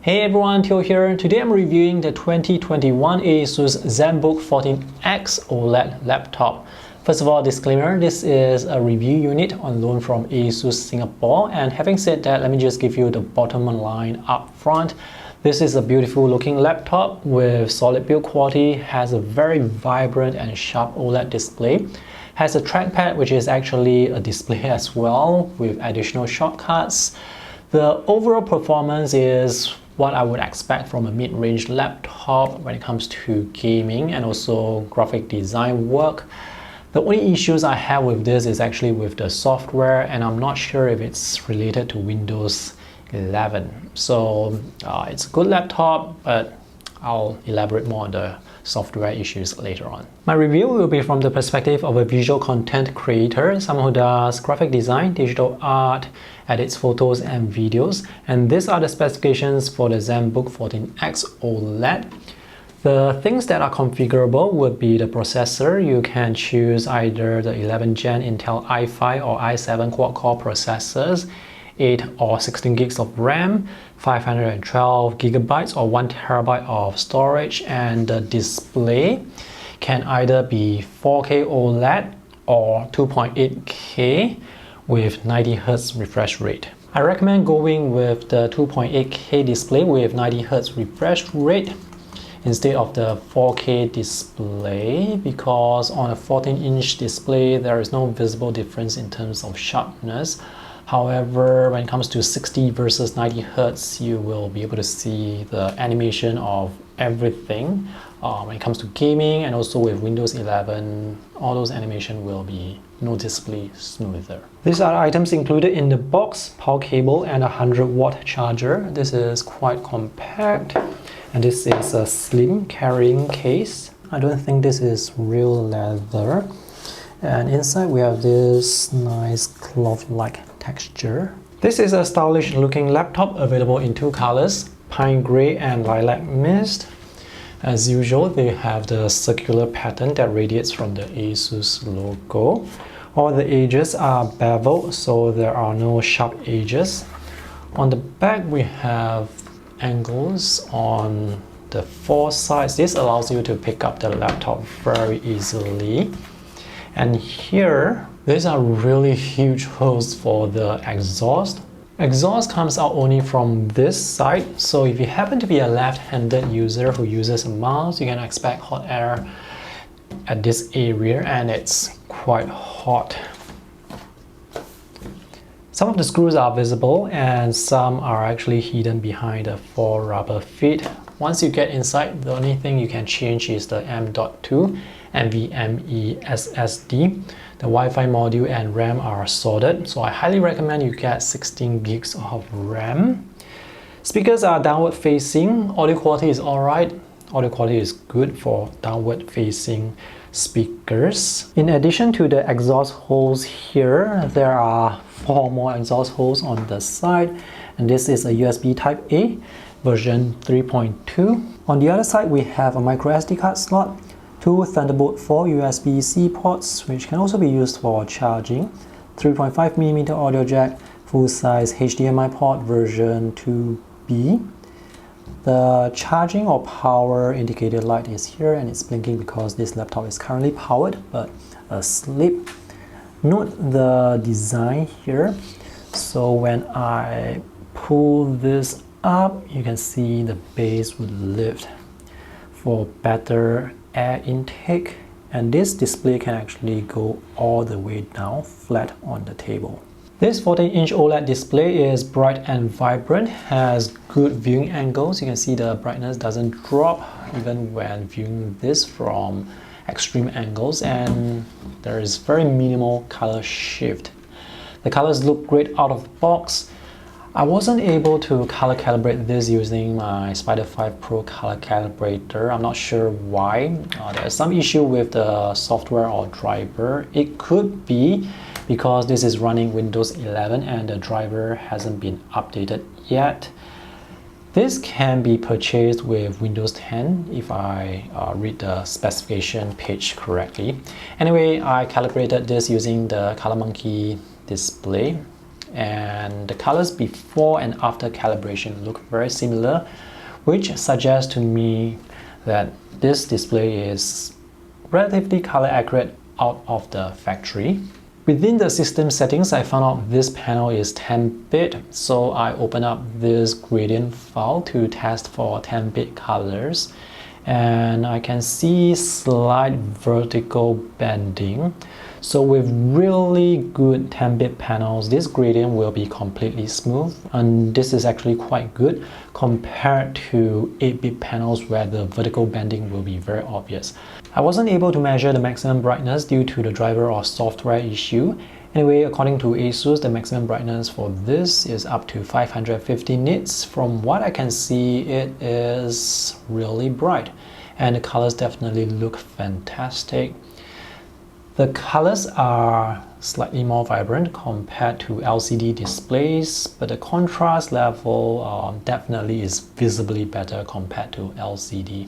Hey everyone, Theo here. Today I'm reviewing the 2021 ASUS Zenbook 14X OLED laptop. First of all, disclaimer, this is a review unit on loan from ASUS Singapore, and having said that, let me just give you the bottom line up front. This is a beautiful looking laptop with solid build quality, has a very vibrant and sharp OLED display, has a trackpad which is actually a display as well with additional shortcuts. The overall performance is what I would expect from a mid-range laptop when it comes to gaming and also graphic design work. The only issues I have with this is actually with the software, and I'm not sure if it's related to Windows 11. So it's a good laptop, but I'll elaborate more on the software issues later on. My review will be from the perspective of a visual content creator, someone who does graphic design, digital art, edits photos and videos, and these are the specifications for the Zenbook 14X OLED. The things that are configurable would be the processor. You can choose either the 11th gen Intel i5 or i7 quad-core processors, 8 or 16 gigs of RAM, 512 gigabytes or 1 terabyte of storage, and the display can either be 4K OLED or 2.8K with 90 Hz refresh rate. I recommend going with the 2.8K display with 90 Hz refresh rate instead of the 4K display, because on a 14-inch display there is no visible difference in terms of sharpness. However, when it comes to 60 versus 90 Hz, you will be able to see the animation of everything. When it comes to gaming and also with Windows 11, all those animation will be noticeably smoother. These are items included in the box: power cable and a 100-watt charger. This is quite compact, and this is a slim carrying case. I don't think this is real leather. And inside we have this nice cloth-like texture. This is a stylish looking laptop available in two colors, pine gray and lilac mist. As usual, they have the circular pattern that radiates from the ASUS logo. All the edges are beveled, so there are no sharp edges. On the back we have angles on the four sides. This allows you to pick up the laptop very easily. And here, these are really huge holes for the exhaust. Exhaust comes out only from this side, so if you happen to be a left-handed user who uses a mouse, you can expect hot air at this area, and it's quite hot. Some of the screws are visible and some are actually hidden behind the four rubber feet. Once you get inside, the only thing you can change is the M.2 NVMe SSD. The Wi-Fi module and RAM are soldered, so I highly recommend you get 16 gigs of RAM. Speakers are downward facing. Audio quality is alright. Audio quality is good for downward facing speakers. In addition to the exhaust holes here, there are 4 more exhaust holes on the side, and this is a USB Type A version 3.2. On the other side, we have a micro SD card slot, 2 Thunderbolt 4 USB-C ports, which can also be used for charging, 3.5mm audio jack, full-size HDMI port version 2B. The charging or power indicator light is here, and it's blinking because this laptop is currently powered but asleep. Note the design here. So when I pull this up, you can see the base would lift for better air intake, and this display can actually go all the way down flat on the table. This 14-inch OLED display is bright and vibrant, has good viewing angles. You can see the brightness doesn't drop even when viewing this from extreme angles, and there is very minimal color shift. The colors look great out of the box. I wasn't able to color calibrate this using my Spider 5 Pro color calibrator. I'm not sure why. There's some issue with the software or driver. It could be because this is running Windows 11 and the driver hasn't been updated yet. This can be purchased with Windows 10 if I read the specification page correctly. Anyway, I calibrated this using the ColorMonkey display. and the colors before and after calibration look very similar, which suggests to me that this display is relatively color accurate out of the factory. Within the system settings, I found out this panel is 10-bit, so I open up this gradient file to test for 10-bit colors, and I can see slight vertical bending. So with really good 10-bit panels, this gradient will be completely smooth, and this is actually quite good compared to 8-bit panels where the vertical bending will be very obvious. I wasn't able to measure the maximum brightness due to the driver or software issue. Anyway, according to ASUS, the maximum brightness for this is up to 550 nits. From what I can see, it is really bright, and the colors definitely look fantastic. The colors are slightly more vibrant compared to LCD displays, but the contrast level definitely is visibly better compared to LCD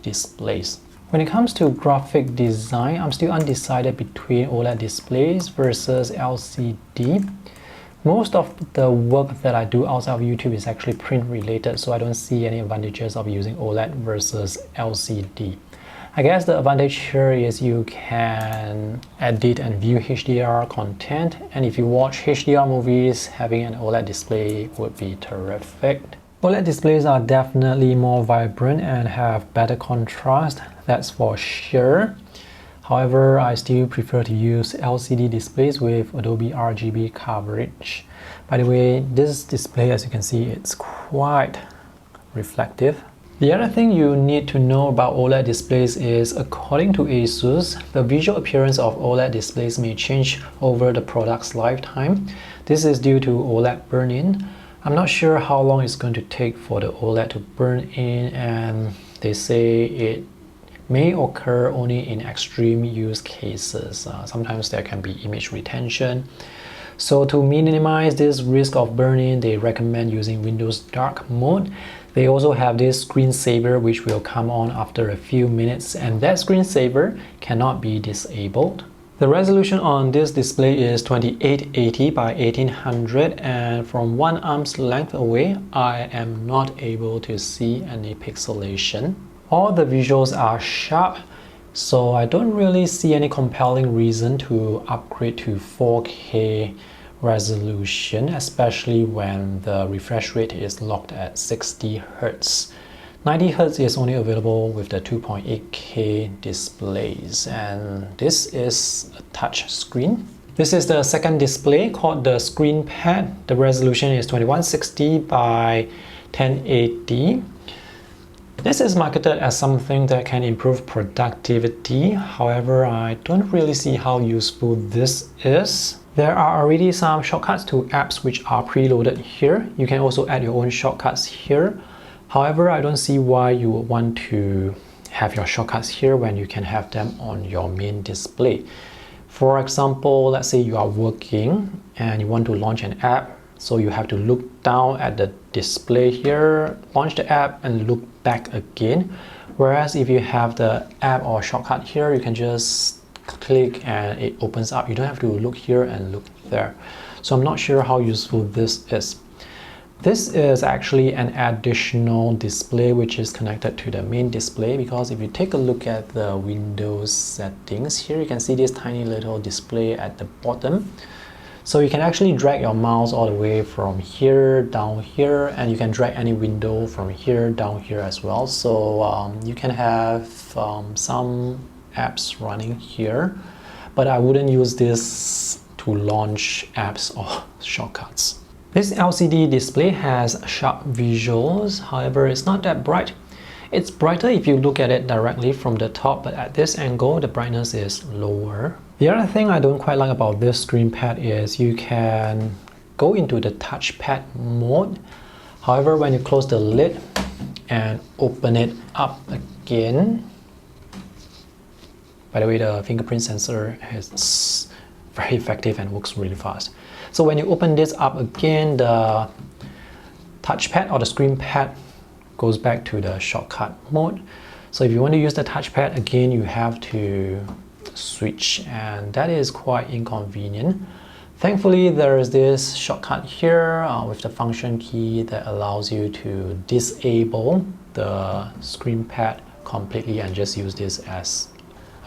displays. When it comes to graphic design, I'm still undecided between OLED displays versus LCD. Most of the work that I do outside of YouTube is actually print related, so I don't see any advantages of using OLED versus LCD. I guess the advantage here is you can edit and view HDR content, and if you watch HDR movies, having an OLED display would be terrific. OLED displays are definitely more vibrant and have better contrast, that's for sure. However, I still prefer to use LCD displays with Adobe RGB coverage. By the way, this display, as you can see, it's quite reflective. The other thing you need to know about OLED displays is, according to ASUS, the visual appearance of OLED displays may change over the product's lifetime. This is due to OLED burn-in. I'm not sure how long it's going to take for the OLED to burn in, and they say it may occur only in extreme use cases. Sometimes there can be image retention. So to minimize this risk of burn-in, they recommend using Windows Dark mode. They also have this screensaver which will come on after a few minutes, and that screensaver cannot be disabled. The resolution on this display is 2880 by 1800, and from one arm's length away, I am not able to see any pixelation. All the visuals are sharp, so I don't really see any compelling reason to upgrade to 4K resolution, especially when the refresh rate is locked at 60 Hz. 90 Hz is only available with the 2.8K displays, and this is a touch screen. This is the second display called the ScreenPad. The resolution is 2160 by 1080. This is marketed as something that can improve productivity. However, I don't really see how useful this is. There are already some shortcuts to apps which are preloaded here. You can also add your own shortcuts here. However, I don't see why you would want to have your shortcuts here when you can have them on your main display. For example, let's say you are working and you want to launch an app, so you have to look down at the display here, launch the app, and look back again. Whereas if you have the app or shortcut here, you can just click and it opens up. You don't have to look here and look there. So I'm not sure how useful this is. This is actually an additional display which is connected to the main display, because if you take a look at the Windows settings here, you can see this tiny little display at the bottom. So you can actually drag your mouse all the way from here down here, and you can drag any window from here down here as well. So you can have some apps running here, but I wouldn't use this to launch apps or shortcuts. This LCD display has sharp visuals, however it's not that bright. It's brighter if you look at it directly from the top, but at this angle the brightness is lower. The other thing I don't quite like about this ScreenPad is you can go into the touchpad mode. However, when you close the lid and open it up again, by the way, the fingerprint sensor is very effective and works really fast. So when you open this up again, the touchpad or the ScreenPad goes back to the shortcut mode. So if you want to use the touchpad again, you have to switch, and that is quite inconvenient. Thankfully, there is this shortcut here with the function key that allows you to disable the ScreenPad completely and just use this as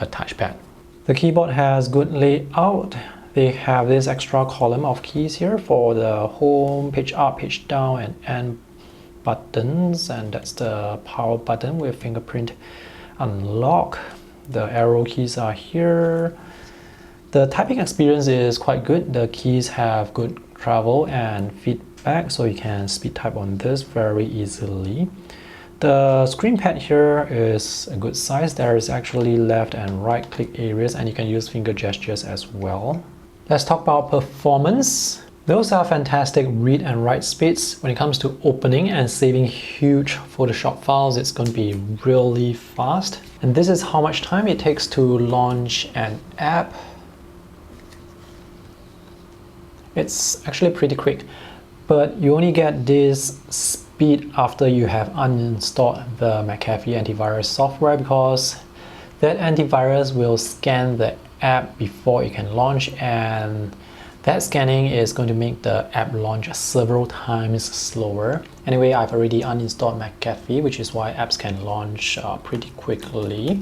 a touchpad. The keyboard has good layout. They have this extra column of keys here for the home, page up, page down, and end buttons, and that's the power button with fingerprint unlock. The arrow keys are here. The typing experience is quite good. The keys have good travel and feedback, so you can speed type on this very easily. The ScreenPad here is a good size. There is actually left and right click areas, and you can use finger gestures as well. Let's talk about performance. Those are fantastic read and write speeds. When it comes to opening and saving huge Photoshop files, it's going to be really fast. And this is how much time it takes to launch an app. It's actually pretty quick, but you only get this speed after you have uninstalled the McAfee antivirus software, because that antivirus will scan the app before it can launch, and that scanning is going to make the app launch several times slower. Anyway, I've already uninstalled McAfee, which is why apps can launch pretty quickly.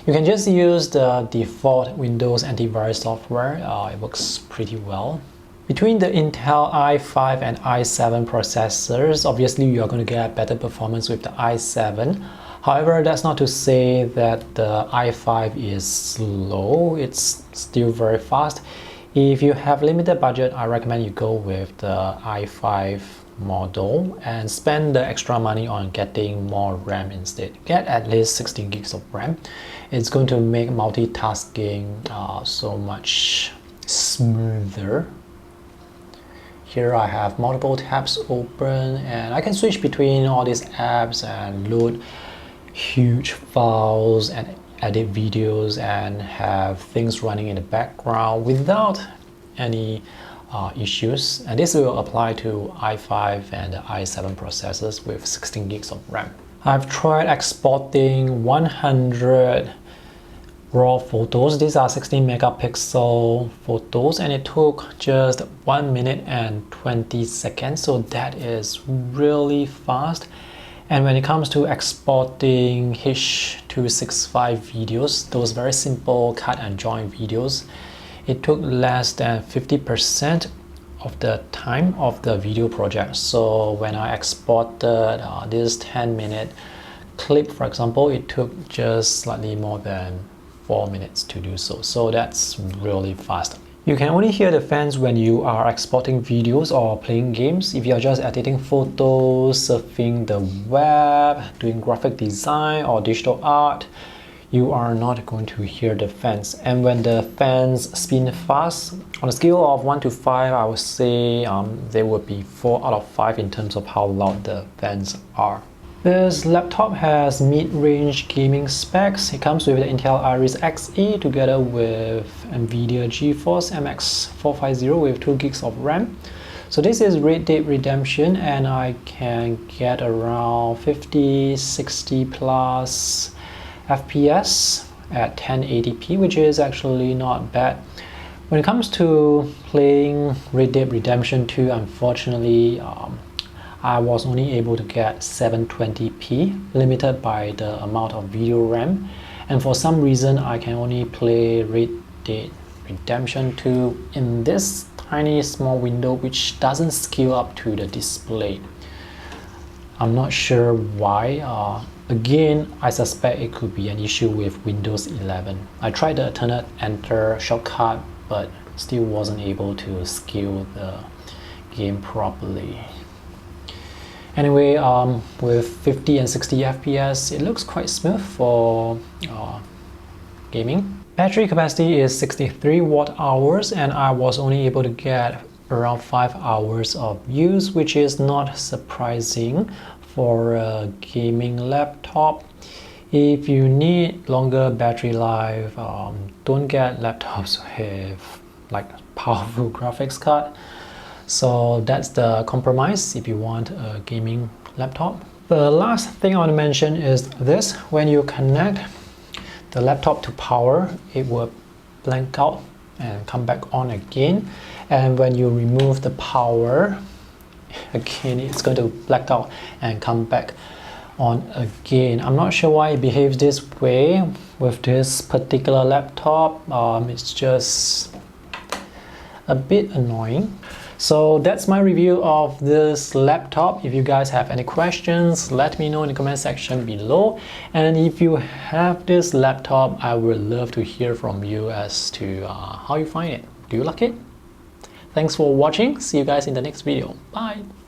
You can just use the default Windows antivirus software. It works pretty well. Between the Intel i5 and i7 processors, obviously you are going to get better performance with the i7. However, that's not to say that the i5 is slow. It's still very fast. If you have limited budget, I recommend you go with the i5 model and spend the extra money on getting more RAM instead. Get at least 16 gigs of RAM. It's going to make multitasking so much smoother. Here I have multiple tabs open, and I can switch between all these apps and load huge files and edit videos and have things running in the background without any issues. And this will apply to i5 and the i7 processors with 16 gigs of RAM. I've tried exporting 100 raw photos. These are 16 megapixel photos, and it took just 1 minute and 20 seconds, so that is really fast. And when it comes to exporting H.265 videos, those very simple cut and join videos, it took less than 50% of the time of the video project. So when I exported this 10-minute clip, for example, it took just slightly more than 4 minutes to do so. So that's really fast. You can only hear the fans when you are exporting videos or playing games. If you're just editing photos, surfing the web, doing graphic design or digital art, you are not going to hear the fans. And when the fans spin fast, on a scale of 1 to 5, I would say they would be 4 out of 5 in terms of how loud the fans are. This laptop has mid-range gaming specs. It comes with the Intel Iris Xe together with NVIDIA Geforce MX 450 with 2 gigs of RAM. So this is Red Dead Redemption, and I can get around 50, 60 plus FPS at 1080p, which is actually not bad. When it comes to playing Red Dead Redemption 2, unfortunately, I was only able to get 720p, limited by the amount of video RAM. And for some reason, I can only play Red Dead Redemption 2 in this tiny small window, which doesn't scale up to the display. I'm not sure why. Again, I suspect it could be an issue with Windows 11. I tried the alternate enter shortcut, but still wasn't able to scale the game properly. Anyway, with 50 and 60 FPS, it looks quite smooth for gaming. Battery capacity is 63 watt hours, and I was only able to get around 5 hours of use, which is not surprising for a gaming laptop. If you need longer battery life, don't get laptops with like powerful graphics card. So that's the compromise if you want a gaming laptop. The last thing I want to mention is this. When you connect the laptop to power, it will blank out and come back on again. and when you remove the power, again it's going to black out and come back on again. I'm not sure why it behaves this way with this particular laptop. It's just a bit annoying. So that's my review of this laptop. If you guys have any questions, let me know in the comment section below. And if you have this laptop, I would love to hear from you as to how you find it. Do you like it? Thanks for watching. See you guys in the next video. Bye.